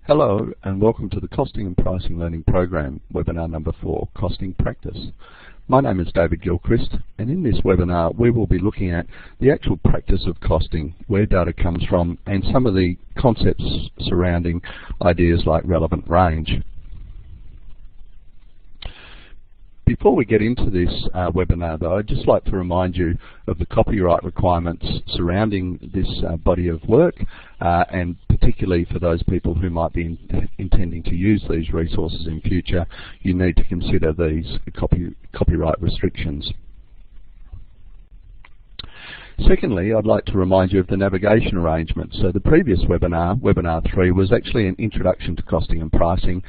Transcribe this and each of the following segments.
Hello and welcome to the Costing and Pricing Learning Program, webinar number 4, Costing Practice. My name is David Gilchrist, and in this webinar we will be looking at the actual practice of costing, where data comes from, and some of the concepts surrounding ideas like relevant range. Before we get into this webinar though, I'd just like to remind you of the copyright requirements surrounding this body of work, and particularly for those people who might be intending to use these resources in future, you need to consider these copyright restrictions. Secondly, I'd like to remind you of the navigation arrangement. So the previous webinar, webinar 3, was actually an introduction to costing and pricing,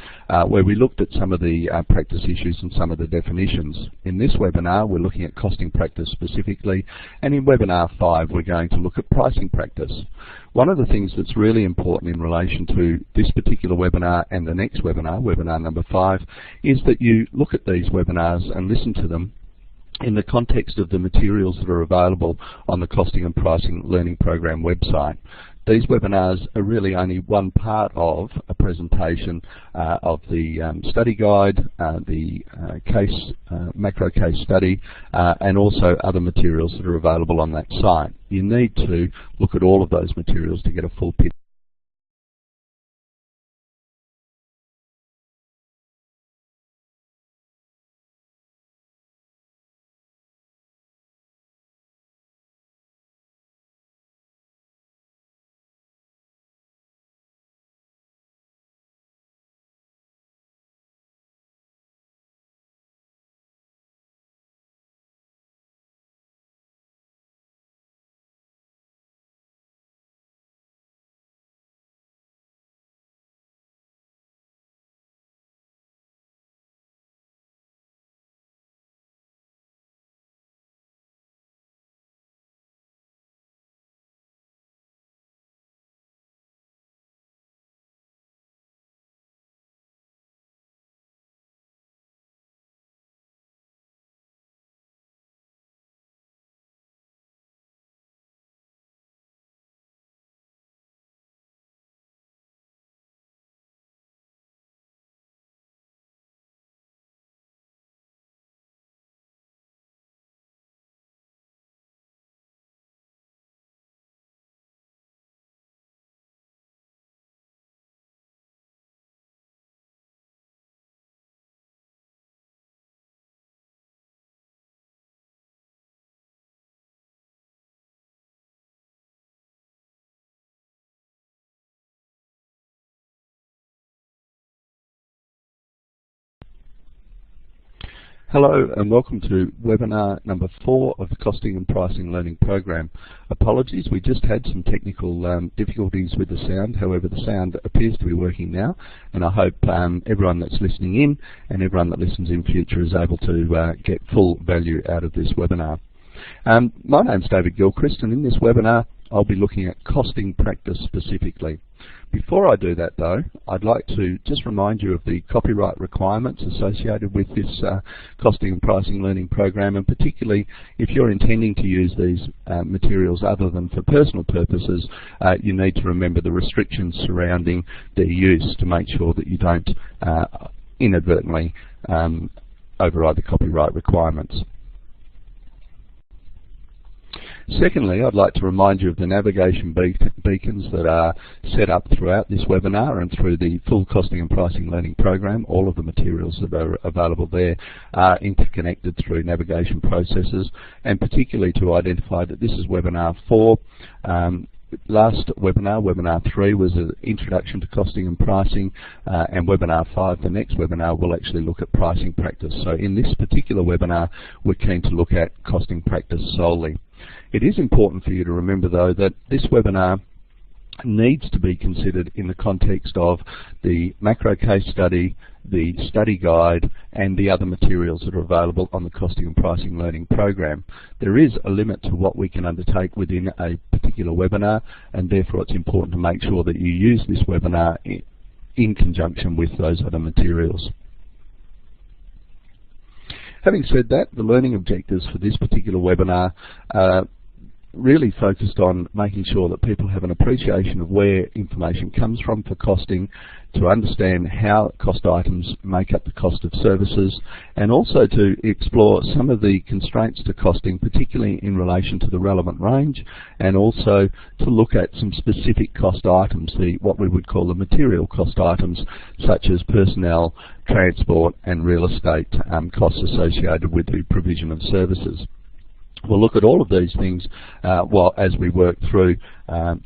where we looked at some of the practice issues and some of the definitions. In this webinar, we're looking at costing practice specifically, and in webinar 5, we're going to look at pricing practice. One of the things that's really important in relation to this particular webinar and the next webinar, webinar number 5, is that you look at these webinars and listen to them in the context of the materials that are available on the Costing and Pricing Learning Program website. These webinars are really only one part of a presentation of the study guide, the macro case study, and also other materials that are available on that site. You need to look at all of those materials to get a full picture. Hello and welcome to webinar number 4 of the Costing and Pricing Learning Program. Apologies, we just had some technical difficulties with the sound. However, the sound appears to be working now, and I hope everyone that's listening in and everyone that listens in future is able to get full value out of this webinar. My name's David Gilchrist, and in this webinar I'll be looking at costing practice specifically. Before I do that though, I'd like to just remind you of the copyright requirements associated with this Costing and Pricing Learning Program, and particularly if you're intending to use these materials other than for personal purposes, you need to remember the restrictions surrounding their use to make sure that you don't inadvertently override the copyright requirements. Secondly, I'd like to remind you of the navigation beacons that are set up throughout this webinar and through the full Costing and Pricing Learning Program. All of the materials that are available there are interconnected through navigation processes, and particularly to identify that this is webinar 4. Last webinar, webinar 3, was an introduction to costing and pricing, and webinar 5, the next webinar, will actually look at pricing practice. So in this particular webinar, we're keen to look at costing practice solely. It is important for you to remember though that this webinar needs to be considered in the context of the macro case study, the study guide, and the other materials that are available on the Costing and Pricing Learning Program. There is a limit to what we can undertake within a particular webinar, and therefore it's important to make sure that you use this webinar in conjunction with those other materials. Having said that, the learning objectives for this particular webinar really focused on making sure that people have an appreciation of where information comes from for costing, to understand how cost items make up the cost of services, and also to explore some of the constraints to costing, particularly in relation to the relevant range, and also to look at some specific cost items, what we would call the material cost items, such as personnel, transport and real estate costs associated with the provision of services. We'll look at all of these things as we work through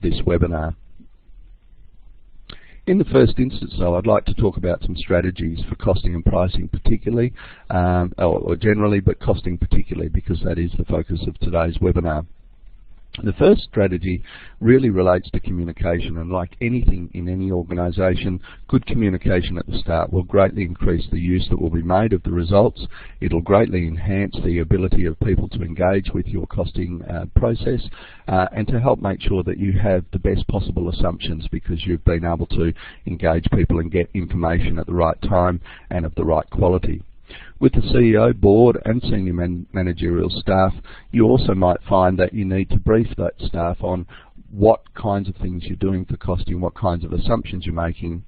this webinar. In the first instance, though, I'd like to talk about some strategies for costing and pricing particularly, or generally, but costing particularly, because that is the focus of today's webinar. The first strategy really relates to communication, and like anything in any organisation, good communication at the start will greatly increase the use that will be made of the results. It'll greatly enhance the ability of people to engage with your costing process and to help make sure that you have the best possible assumptions, because you've been able to engage people and get information at the right time and of the right quality. With the CEO, board and senior managerial staff, you also might find that you need to brief that staff on what kinds of things you're doing for costing, what kinds of assumptions you're making,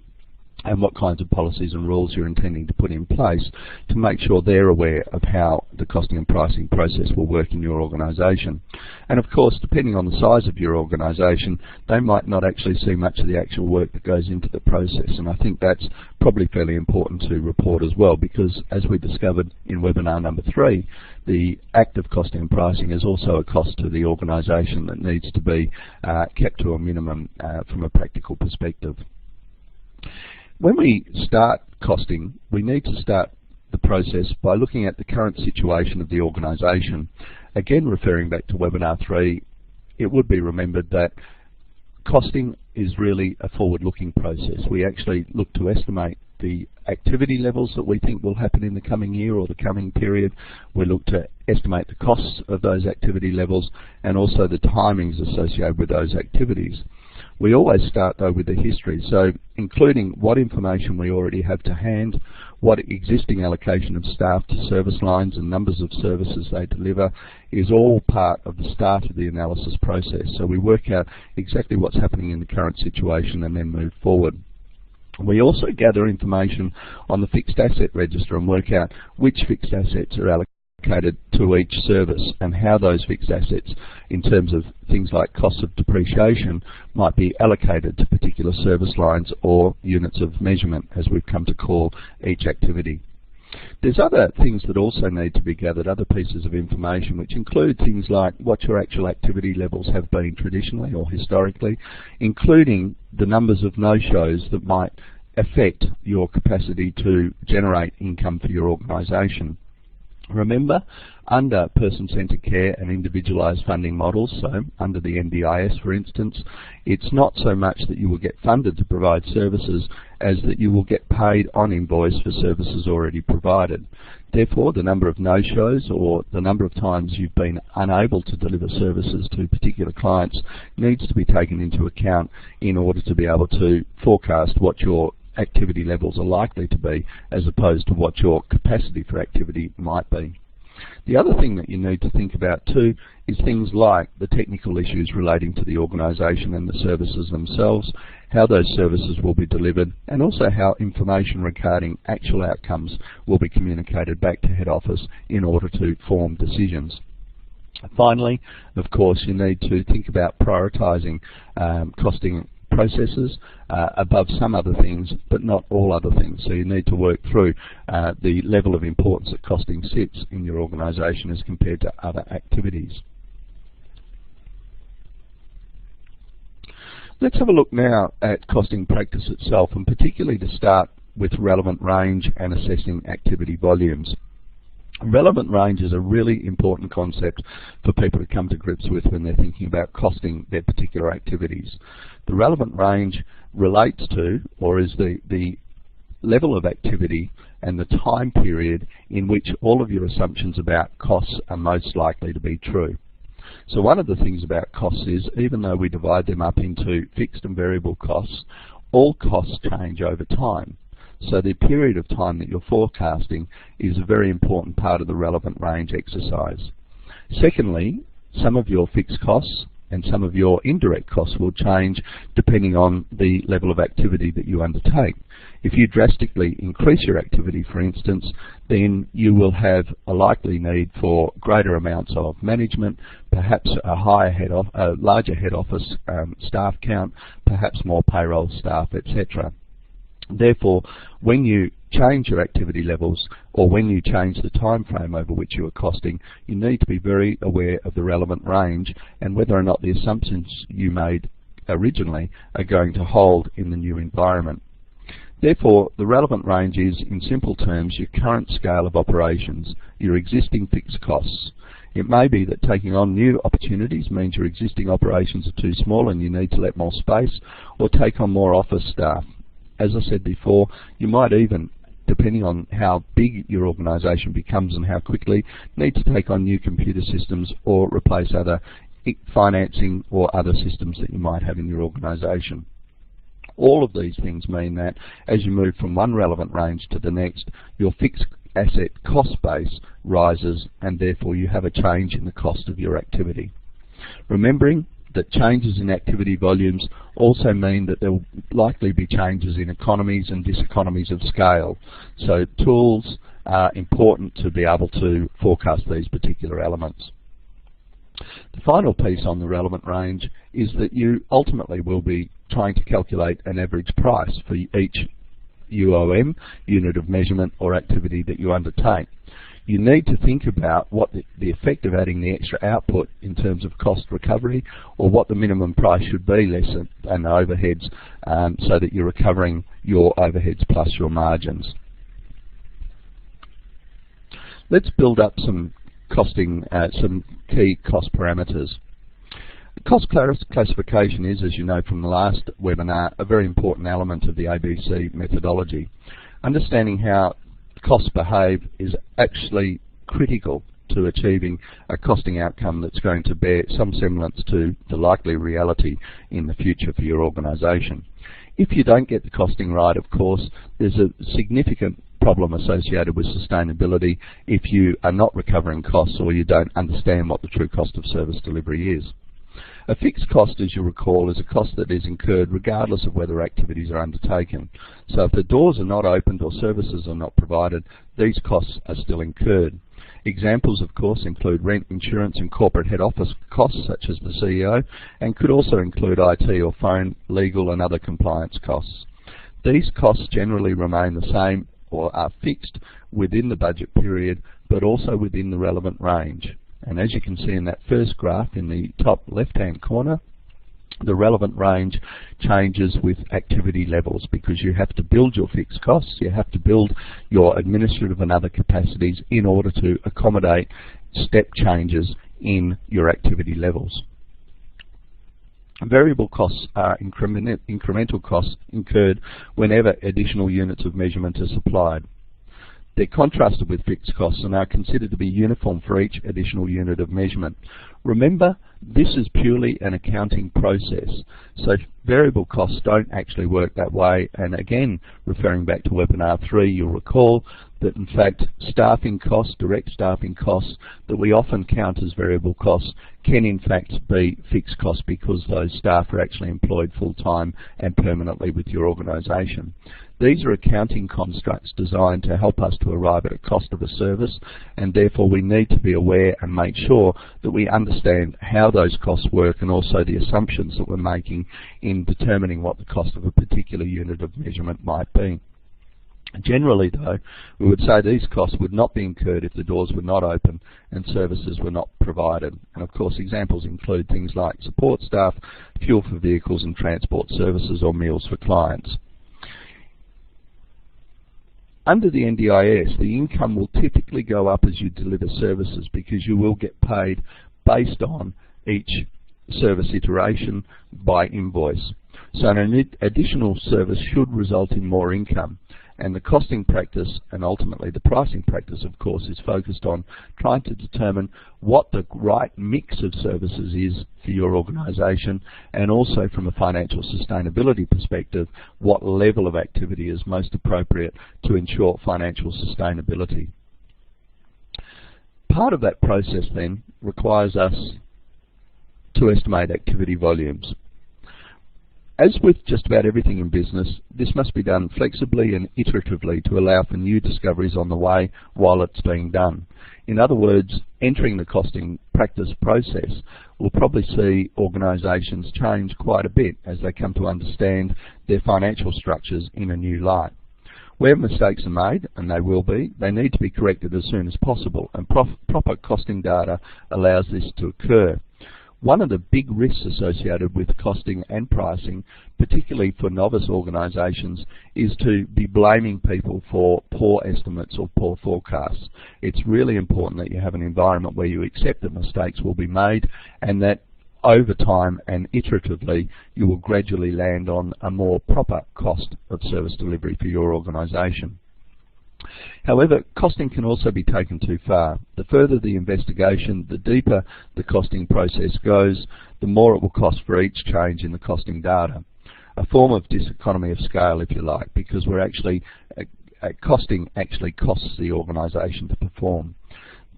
and what kinds of policies and rules you're intending to put in place to make sure they're aware of how the costing and pricing process will work in your organisation. And of course, depending on the size of your organisation, they might not actually see much of the actual work that goes into the process, and I think that's probably fairly important to report as well, because as we discovered in webinar number 3, the act of costing and pricing is also a cost to the organisation that needs to be kept to a minimum from a practical perspective. When we start costing, we need to start the process by looking at the current situation of the organisation. Again, referring back to webinar 3, it would be remembered that costing is really a forward-looking process. We actually look to estimate the activity levels that we think will happen in the coming year or the coming period. We look to estimate the costs of those activity levels and also the timings associated with those activities. We always start though with the history, so including what information we already have to hand, what existing allocation of staff to service lines and numbers of services they deliver is all part of the start of the analysis process. So we work out exactly what's happening in the current situation and then move forward. We also gather information on the fixed asset register and work out which fixed assets are allocated to each service and how those fixed assets, in terms of things like costs of depreciation, might be allocated to particular service lines or units of measurement, as we've come to call each activity. There's other things that also need to be gathered, other pieces of information, which include things like what your actual activity levels have been traditionally or historically, including the numbers of no-shows that might affect your capacity to generate income for your organisation. Remember, under person-centred care and individualised funding models, so under the NDIS for instance, it's not so much that you will get funded to provide services as that you will get paid on invoice for services already provided. Therefore, the number of no-shows or the number of times you've been unable to deliver services to particular clients needs to be taken into account in order to be able to forecast what your activity levels are likely to be, as opposed to what your capacity for activity might be. The other thing that you need to think about too is things like the technical issues relating to the organisation and the services themselves, how those services will be delivered, and also how information regarding actual outcomes will be communicated back to head office in order to form decisions. Finally, of course, you need to think about prioritising costing processes above some other things, but not all other things. So you need to work through the level of importance that costing sits in your organisation as compared to other activities. Let's have a look now at costing practice itself, and particularly to start with relevant range and assessing activity volumes. Relevant range is a really important concept for people to come to grips with when they're thinking about costing their particular activities. The relevant range relates to, or is the level of activity and the time period in which all of your assumptions about costs are most likely to be true. So one of the things about costs is, even though we divide them up into fixed and variable costs, all costs change over time. So the period of time that you're forecasting is a very important part of the relevant range exercise. Secondly, some of your fixed costs and some of your indirect costs will change depending on the level of activity that you undertake. If you drastically increase your activity, for instance, then you will have a likely need for greater amounts of management, perhaps a larger head office staff count, perhaps more payroll staff, etc. Therefore, when you change your activity levels or when you change the time frame over which you are costing, you need to be very aware of the relevant range and whether or not the assumptions you made originally are going to hold in the new environment. Therefore, the relevant range is, in simple terms, your current scale of operations, your existing fixed costs. It may be that taking on new opportunities means your existing operations are too small and you need to let more space, or take on more office staff. As I said before, you might even, depending on how big your organisation becomes and how quickly, need to take on new computer systems or replace other financing or other systems that you might have in your organisation. All of these things mean that as you move from one relevant range to the next, your fixed asset cost base rises and therefore you have a change in the cost of your activity. Remembering that changes in activity volumes also mean that there will likely be changes in economies and diseconomies of scale. So tools are important to be able to forecast these particular elements. The final piece on the relevant range is that you ultimately will be trying to calculate an average price for each UOM, unit of measurement or activity that you undertake. You need to think about what the effect of adding the extra output in terms of cost recovery, or what the minimum price should be less than the overheads, so that you're recovering your overheads plus your margins. Let's build up some costing, some key cost parameters. Cost classification is, as you know from the last webinar, a very important element of the ABC methodology. Understanding how costs behave is actually critical to achieving a costing outcome that's going to bear some semblance to the likely reality in the future for your organisation. If you don't get the costing right, of course, there's a significant problem associated with sustainability if you are not recovering costs or you don't understand what the true cost of service delivery is. A fixed cost, as you recall, is a cost that is incurred regardless of whether activities are undertaken. So if the doors are not opened or services are not provided, these costs are still incurred. Examples, of course, include rent, insurance and corporate head office costs, such as the CEO, and could also include IT or phone, legal and other compliance costs. These costs generally remain the same or are fixed within the budget period, but also within the relevant range. And as you can see in that first graph in the top left-hand corner, the relevant range changes with activity levels, because you have to build your fixed costs, you have to build your administrative and other capacities in order to accommodate step changes in your activity levels. Variable costs are incremental costs incurred whenever additional units of measurement are supplied. They're contrasted with fixed costs and are considered to be uniform for each additional unit of measurement. Remember, this is purely an accounting process, so variable costs don't actually work that way. And again, referring back to webinar 3, you'll recall that in fact staffing costs, direct staffing costs that we often count as variable costs, can in fact be fixed costs because those staff are actually employed full-time and permanently with your organisation. These are accounting constructs designed to help us to arrive at a cost of a service, and therefore we need to be aware and make sure that we understand how those costs work and also the assumptions that we're making in determining what the cost of a particular unit of measurement might be. Generally though, we would say these costs would not be incurred if the doors were not open and services were not provided. And of course examples include things like support staff, fuel for vehicles and transport services, or meals for clients. Under the NDIS, the income will typically go up as you deliver services, because you will get paid based on each service iteration by invoice. So an additional service should result in more income. And the costing practice, and ultimately the pricing practice, of course, is focused on trying to determine what the right mix of services is for your organisation, and also from a financial sustainability perspective, what level of activity is most appropriate to ensure financial sustainability. Part of that process then requires us to estimate activity volumes. As with just about everything in business, this must be done flexibly and iteratively to allow for new discoveries on the way while it's being done. In other words, entering the costing practice process will probably see organisations change quite a bit as they come to understand their financial structures in a new light. Where mistakes are made, and they will be, they need to be corrected as soon as possible, and proper costing data allows this to occur. One of the big risks associated with costing and pricing, particularly for novice organisations, is to be blaming people for poor estimates or poor forecasts. It's really important that you have an environment where you accept that mistakes will be made, and that over time and iteratively you will gradually land on a more proper cost of service delivery for your organisation. However, costing can also be taken too far. The further the investigation, the deeper the costing process goes, the more it will cost for each change in the costing data. A form of diseconomy of scale, if you like, because we're actually costing actually costs the organisation to perform.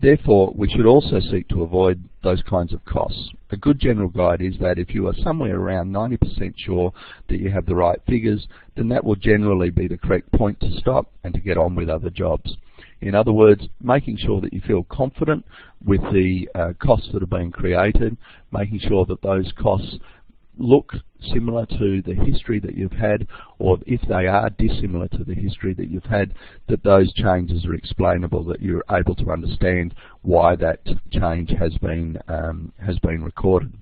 Therefore, we should also seek to avoid those kinds of costs. A good general guide is that if you are somewhere around 90% sure that you have the right figures, then that will generally be the correct point to stop and to get on with other jobs. In other words, making sure that you feel confident with the costs that are being created, making sure that those costs look similar to the history that you've had, or if they are dissimilar to the history that you've had, that those changes are explainable, that you're able to understand why that change has been recorded.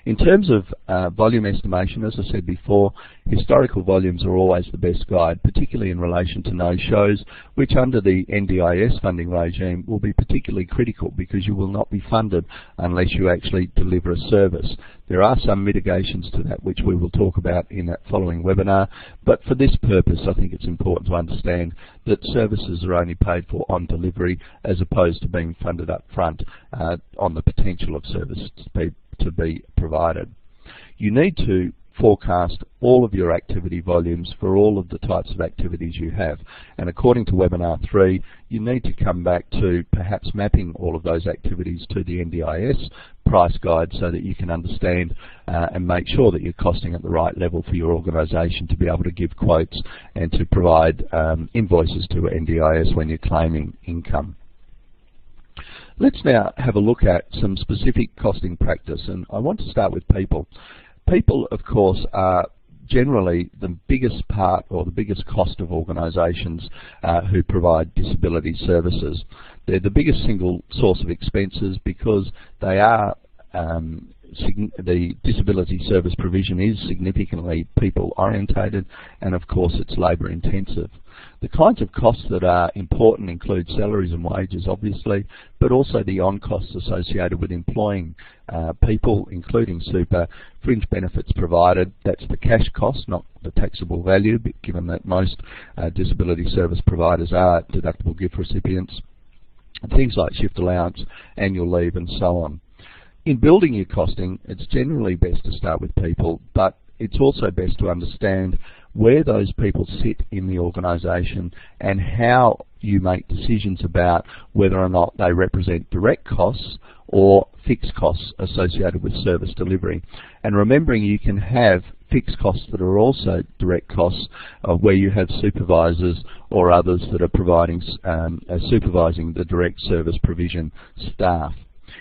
In terms of volume estimation, as I said before, historical volumes are always the best guide, particularly in relation to no-shows, which under the NDIS funding regime will be particularly critical because you will not be funded unless you actually deliver a service. There are some mitigations to that which we will talk about in that following webinar, but for this purpose I think it's important to understand that services are only paid for on delivery as opposed to being funded up front on the potential of services to be provided. You need to forecast all of your activity volumes for all of the types of activities you have, and according to webinar 3 you need to come back to perhaps mapping all of those activities to the NDIS price guide so that you can understand and make sure that you're costing at the right level for your organisation to be able to give quotes and to provide invoices to NDIS when you're claiming income. Let's now have a look at some specific costing practice, and I want to start with people. People, of course, are generally the biggest part or the biggest cost of organisations who provide disability services. They're the biggest single source of expenses because they are the disability service provision is significantly people orientated, and of course it's labour intensive. The kinds of costs that are important include salaries and wages obviously, but also the on-costs associated with employing people, including super, fringe benefits provided. That's the cash cost, not the taxable value, given that most disability service providers are deductible gift recipients. Things like shift allowance, annual leave and so on. In building your costing, it's generally best to start with people, but it's also best to understand where those people sit in the organisation and how you make decisions about whether or not they represent direct costs or fixed costs associated with service delivery. And remembering you can have fixed costs that are also direct costs where you have supervisors or others that are providing supervising the direct service provision staff.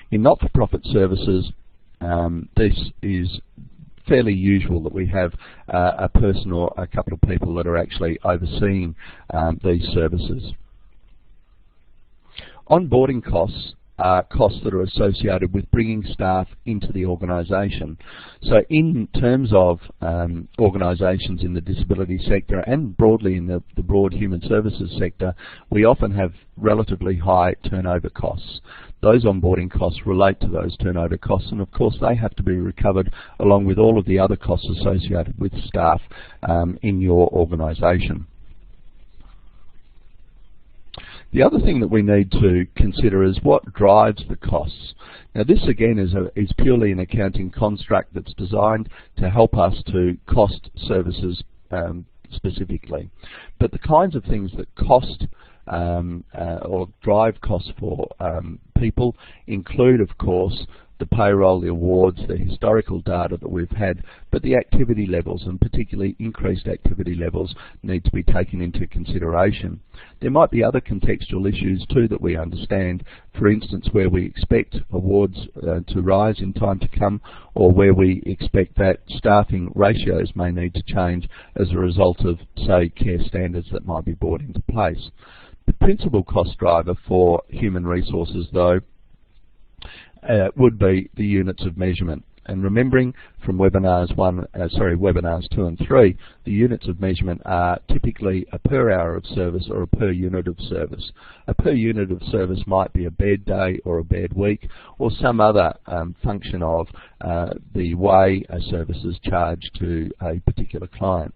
In not-for-profit services, this is fairly usual that we have a person or a couple of people that are actually overseeing these services. Onboarding costs are costs that are associated with bringing staff into the organisation. So in terms of organisations in the disability sector and broadly in the broad human services sector, we often have relatively high turnover costs. Those onboarding costs relate to those turnover costs, and of course they have to be recovered along with all of the other costs associated with staff in your organisation. The other thing that we need to consider is what drives the costs. Now this again is purely an accounting construct that's designed to help us to cost services specifically. But the kinds of things that cost or drive costs for people include, of course, the payroll, the awards, the historical data that we've had, but the activity levels, and particularly increased activity levels, need to be taken into consideration. There might be other contextual issues too that we understand, for instance where we expect awards to rise in time to come, or where we expect that staffing ratios may need to change as a result of, say, care standards that might be brought into place. The principal cost driver for human resources, though, would be the units of measurement. And remembering from webinars 2 and 3, the units of measurement are typically a per hour of service or a per unit of service. A per unit of service might be a bed day or a bed week, or some other function of the way a service is charged to a particular client.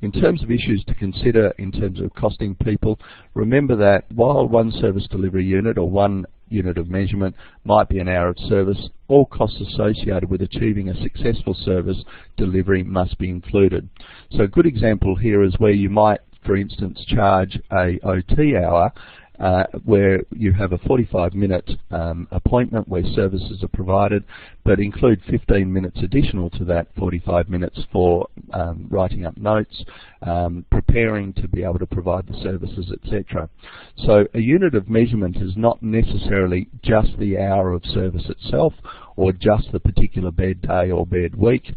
In terms of issues to consider in terms of costing people, remember that while one service delivery unit or one unit of measurement might be an hour of service, all costs associated with achieving a successful service delivery must be included. So a good example here is where you might, for instance, charge a OT hour where you have a 45-minute appointment where services are provided, but include 15 minutes additional to that 45 minutes for writing up notes, preparing to be able to provide the services, etc. So a unit of measurement is not necessarily just the hour of service itself or just the particular bed day or bed week.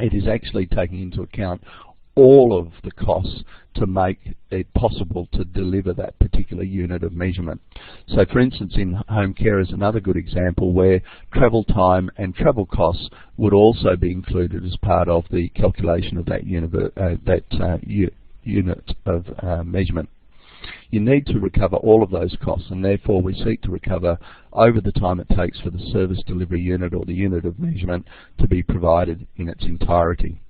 It is actually taking into account all of the costs to make it possible to deliver that particular unit of measurement. So for instance, in home care is another good example where travel time and travel costs would also be included as part of the calculation of that unit of measurement. You need to recover all of those costs, and therefore we seek to recover over the time it takes for the service delivery unit or the unit of measurement to be provided in its entirety.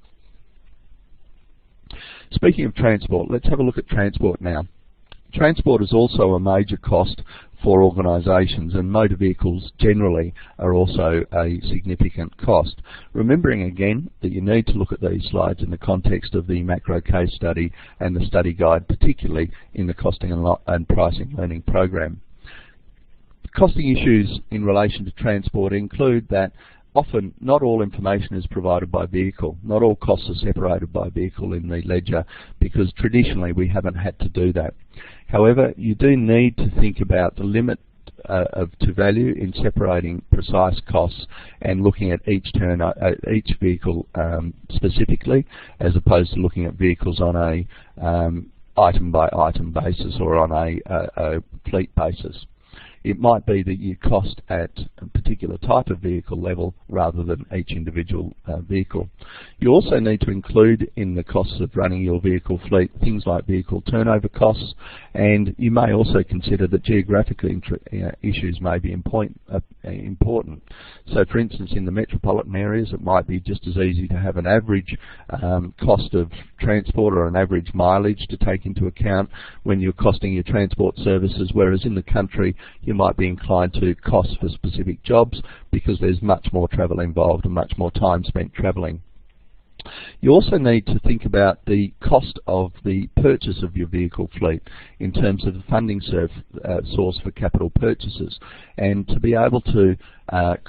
Speaking of transport, let's have a look at transport now. Transport is also a major cost for organisations, and motor vehicles generally are also a significant cost. Remembering again that you need to look at these slides in the context of the macro case study and the study guide, particularly in the costing and pricing learning program. Costing issues in relation to transport include that often not all information is provided by vehicle. Not all costs are separated by vehicle in the ledger, because traditionally we haven't had to do that. However, you do need to think about the limit to value in separating precise costs and looking at each vehicle specifically, as opposed to looking at vehicles on a item by item basis or on a fleet basis. It might be that you cost at a particular type of vehicle level rather than each individual vehicle. You also need to include in the costs of running your vehicle fleet things like vehicle turnover costs, and you may also consider that geographical issues may be important. So for instance, in the metropolitan areas it might be just as easy to have an average cost of transport or an average mileage to take into account when you're costing your transport services, whereas in the country you might be inclined to cost for specific jobs because there's much more travel involved and much more time spent travelling. You also need to think about the cost of the purchase of your vehicle fleet in terms of the funding source for capital purchases, and to be able to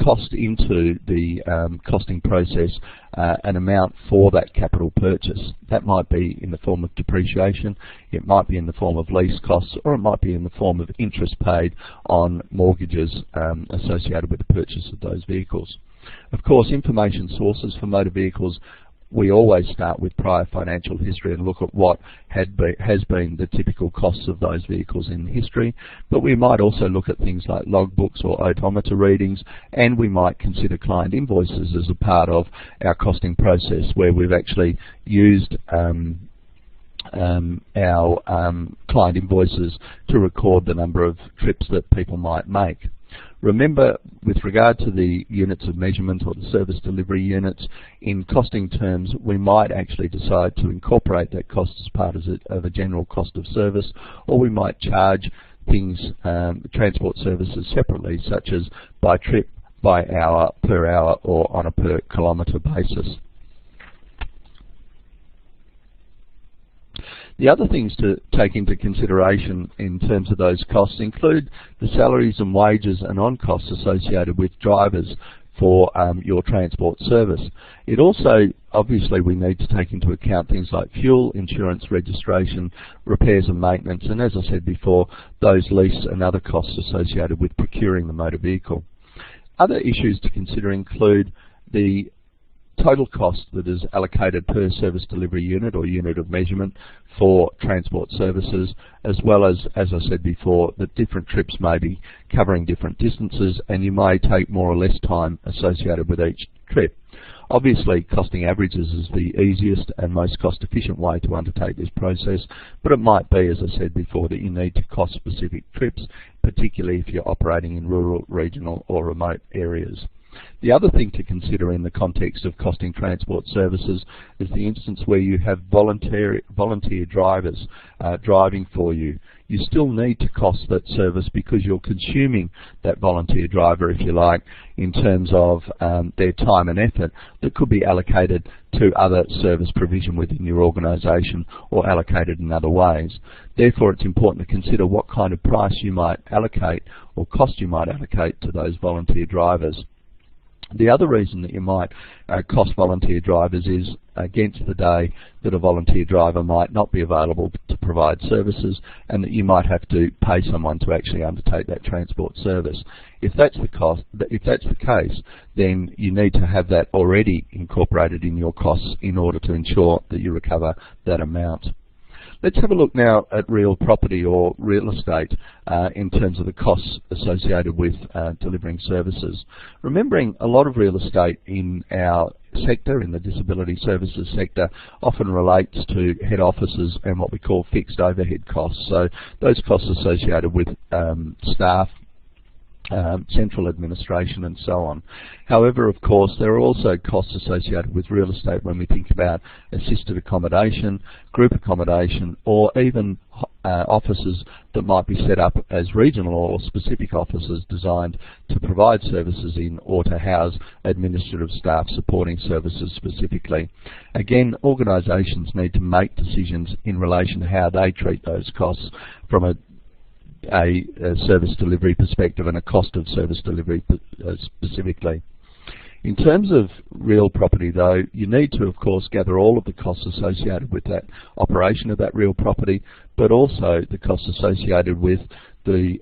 cost into the costing process an amount for that capital purchase. That might be in the form of depreciation, it might be in the form of lease costs, or it might be in the form of interest paid on mortgages associated with the purchase of those vehicles. Of course, information sources for motor vehicles, we always start with prior financial history and look at what has been the typical costs of those vehicles in history, but we might also look at things like logbooks or odometer readings, and we might consider client invoices as a part of our costing process, where we've actually used our client invoices to record the number of trips that people might make. Remember, with regard to the units of measurement or the service delivery units, in costing terms we might actually decide to incorporate that cost as part of a general cost of service, or we might charge things, transport services separately, such as by trip, by hour, per hour, or on a per kilometre basis. The other things to take into consideration in terms of those costs include the salaries and wages and on-costs associated with drivers for your transport service. It also, obviously, we need to take into account things like fuel, insurance, registration, repairs and maintenance, and as I said before, those lease and other costs associated with procuring the motor vehicle. Other issues to consider include the total cost that is allocated per service delivery unit or unit of measurement for transport services, as well as I said before, that different trips may be covering different distances and you may take more or less time associated with each trip. Obviously, costing averages is the easiest and most cost-efficient way to undertake this process, but it might be, as I said before, that you need to cost specific trips, particularly if you're operating in rural, regional or remote areas. The other thing to consider in the context of costing transport services is the instance where you have volunteer drivers driving for you. You still need to cost that service because you're consuming that volunteer driver, if you like, in terms of their time and effort that could be allocated to other service provision within your organisation or allocated in other ways. Therefore, it's important to consider what kind of price you might allocate or cost you might allocate to those volunteer drivers. The other reason that you might cost volunteer drivers is against the day that a volunteer driver might not be available to provide services and that you might have to pay someone to actually undertake that transport service. If that's the case, then you need to have that already incorporated in your costs in order to ensure that you recover that amount. Let's have a look now at real property or real estate in terms of the costs associated with delivering services. Remembering a lot of real estate in our sector, in the disability services sector, often relates to head offices and what we call fixed overhead costs. So those costs associated with staff, central administration and so on. However, of course, there are also costs associated with real estate when we think about assisted accommodation, group accommodation, or even offices that might be set up as regional or specific offices designed to provide services in or to house administrative staff supporting services specifically. Again, organisations need to make decisions in relation to how they treat those costs from a service delivery perspective and a cost of service delivery specifically. In terms of real property though, you need to of course gather all of the costs associated with that operation of that real property, but also the costs associated with the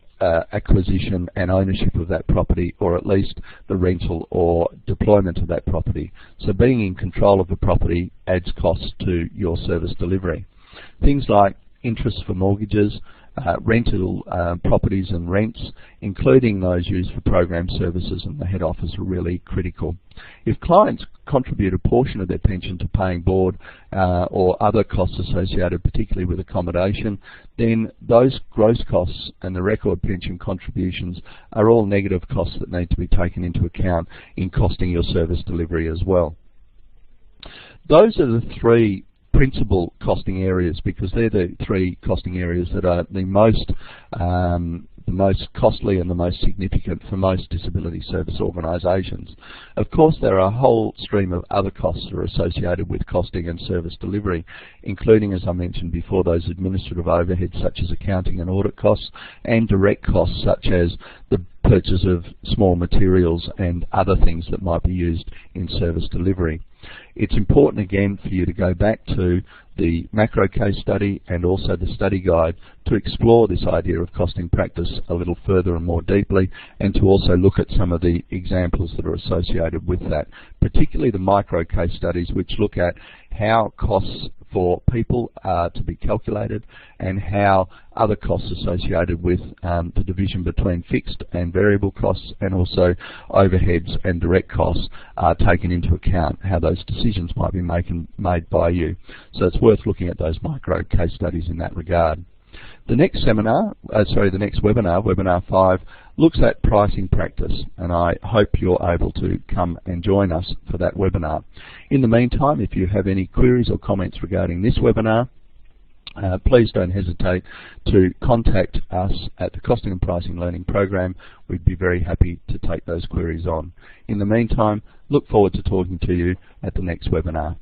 acquisition and ownership of that property, or at least the rental or deployment of that property. So being in control of the property adds costs to your service delivery. Things like interest for mortgages, rental properties and rents, including those used for program services and the head office, are really critical. If clients contribute a portion of their pension to paying board or other costs associated particularly with accommodation, then those gross costs and the record pension contributions are all negative costs that need to be taken into account in costing your service delivery as well. Those are the three principal costing areas, because they're the three costing areas that are the most costly and the most significant for most disability service organisations. Of course, there are a whole stream of other costs that are associated with costing and service delivery, including, as I mentioned before, those administrative overheads such as accounting and audit costs, and direct costs such as the purchase of small materials and other things that might be used in service delivery. It's important again for you to go back to the macro case study and also the study guide to explore this idea of costing practice a little further and more deeply, and to also look at some of the examples that are associated with that, particularly the micro case studies, which look at how costs for people are to be calculated and how other costs associated with the division between fixed and variable costs and also overheads and direct costs are taken into account, how those decisions might be made by you. So it's worth looking at those micro case studies in that regard. The next webinar, webinar 5, looks at pricing practice, and I hope you're able to come and join us for that webinar. In the meantime, if you have any queries or comments regarding this webinar, please don't hesitate to contact us at the Costing and Pricing Learning Program. We'd be very happy to take those queries on. In the meantime, look forward to talking to you at the next webinar.